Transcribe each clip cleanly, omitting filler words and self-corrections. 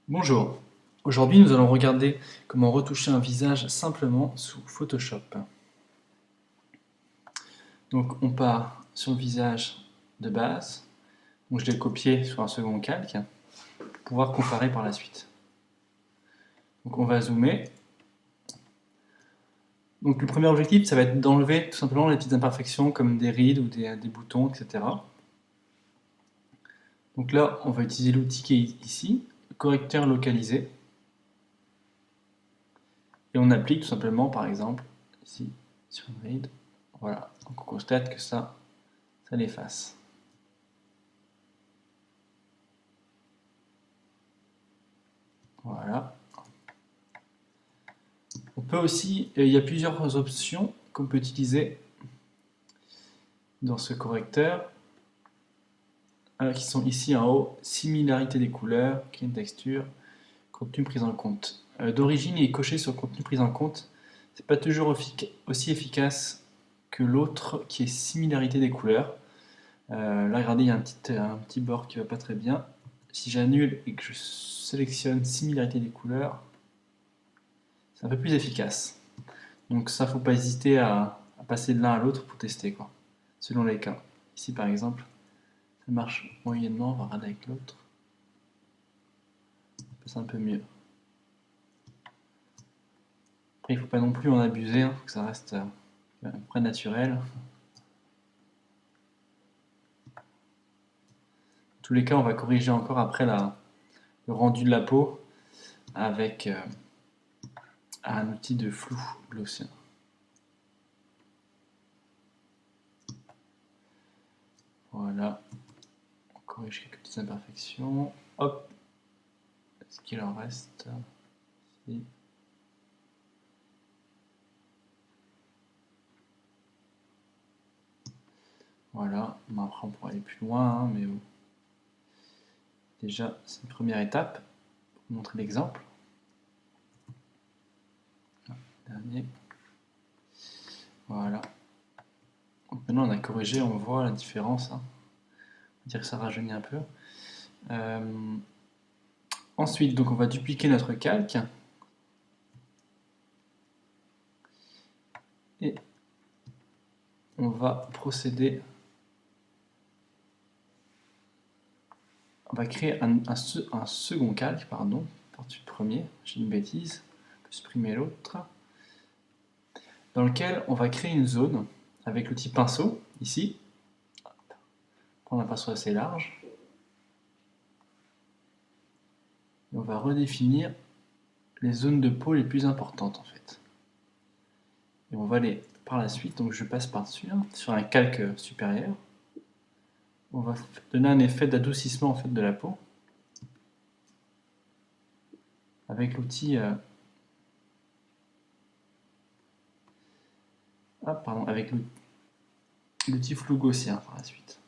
Bonjour, aujourd'hui nous allons regarder comment retoucher un visage simplement sous Photoshop. Donc on part sur le visage de base, donc je l'ai copié sur un second calque pour pouvoir comparer par la suite. Donc on va zoomer. Donc le premier objectif ça va être d'enlever tout simplement les petites imperfections comme des rides ou des boutons, etc. Donc là on va utiliser l'outil qui est ici, correcteur localisé. Et on applique tout simplement par exemple ici sur une ride. Voilà, donc on constate que ça l'efface. Voilà. On peut aussi, il y a plusieurs options qu'on peut utiliser dans ce correcteur, qui sont ici en haut, similarité des couleurs, clean texture, contenu pris en compte. D'origine, il est coché sur contenu pris en compte. C'est pas toujours aussi efficace que l'autre qui est similarité des couleurs. Là, regardez, il y a un petit bord qui va pas très bien. Si j'annule et que je sélectionne similarité des couleurs, c'est un peu plus efficace. Donc ça, faut pas hésiter à passer de l'un à l'autre pour tester, quoi, selon les cas. Ici, par exemple, ça marche moyennement, on va regarder avec l'autre. C'est un peu mieux. Après, il faut pas non plus en abuser, hein, faut que ça reste à peu près naturel. Dans tous les cas, on va corriger encore après le rendu de la peau avec un outil de flou gaussien. Voilà, on corrige quelques petites imperfections. Hop, est-ce qu'il en reste ici? Voilà, après on pourra aller plus loin, hein, mais bon. Déjà, c'est une première étape pour vous montrer l'exemple. Dernier. Voilà. Donc maintenant on a corrigé, on voit la différence. Hein. On va dire que ça rajeunit un peu. Ensuite, donc on va dupliquer notre calque. Et on va procéder. On va créer un second calque, pardon, par-dessus le premier. J'ai une bêtise. On peut supprimer l'autre. Dans lequel on va créer une zone avec l'outil pinceau, ici. Prendre un pinceau assez large. Et on va redéfinir les zones de peau les plus importantes en fait. Et on va aller par la suite, donc je passe par-dessus, hein, sur un calque supérieur. On va donner un effet d'adoucissement en fait de la peau avec l'outil avec l'outil flou gaussien par la suite.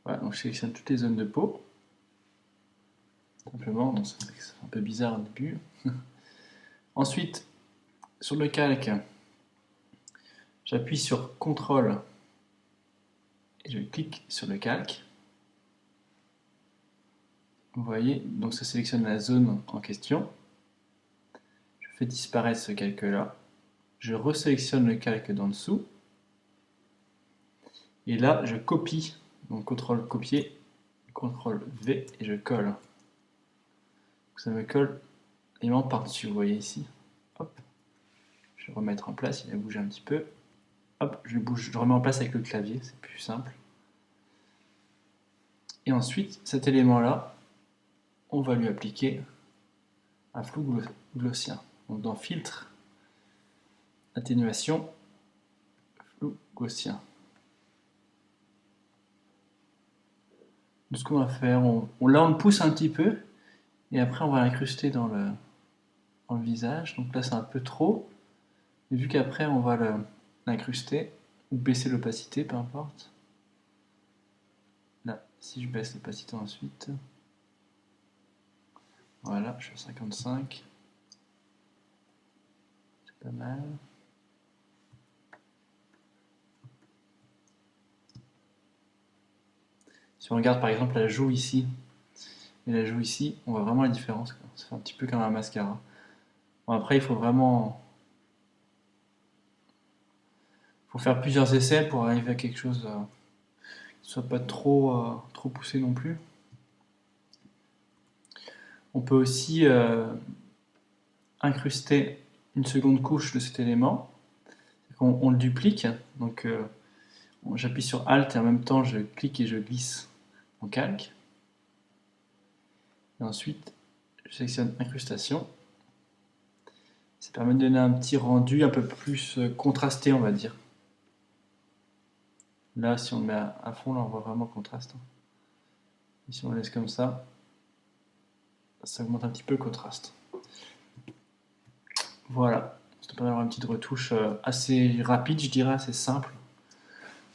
Voilà, donc je sélectionne toutes les zones de peau. Simplement, c'est un peu bizarre au début. Ensuite, sur le calque, j'appuie sur CTRL et je clique sur le calque. Vous voyez, donc ça sélectionne la zone en question. Je fais disparaître ce calque-là. Je resélectionne le calque d'en dessous. Et là, je copie. Donc CTRL copier, CTRL V et je colle. Donc ça me colle l'élément par-dessus, vous voyez ici. Hop. Je vais remettre en place, il a bougé un petit peu. Hop, je le remets en place avec le clavier, c'est plus simple. Et ensuite, cet élément-là, on va lui appliquer un flou gaussien. Donc dans Filtre, Atténuation, flou gaussien. Donc ce qu'on va faire, là on le pousse un petit peu, et après on va l'incruster dans le visage. Donc là c'est un peu trop, et vu qu'après on va l'incruster, ou baisser l'opacité, peu importe. Là, si je baisse l'opacité ensuite, voilà, je suis à 55. C'est pas mal. Si on regarde par exemple la joue ici et la joue ici, on voit vraiment la différence, quoi. Ça fait un petit peu comme un mascara. Bon, après, il faut vraiment faire plusieurs essais pour arriver à quelque chose qui soit pas trop poussé non plus. On peut aussi incruster une seconde couche de cet élément. On le duplique, donc j'appuie sur Alt et en même temps je clique et je glisse en calque. Et ensuite, je sélectionne incrustation. Ça permet de donner un petit rendu un peu plus contrasté, on va dire. Là, si on le met à fond, là, on voit vraiment le contraste. Et si on le laisse comme ça augmente un petit peu le contraste. Voilà, ça permet d'avoir une petite retouche assez rapide, je dirais, assez simple.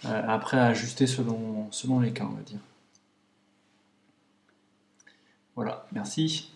Après, à ajuster selon les cas, on va dire. Voilà, merci.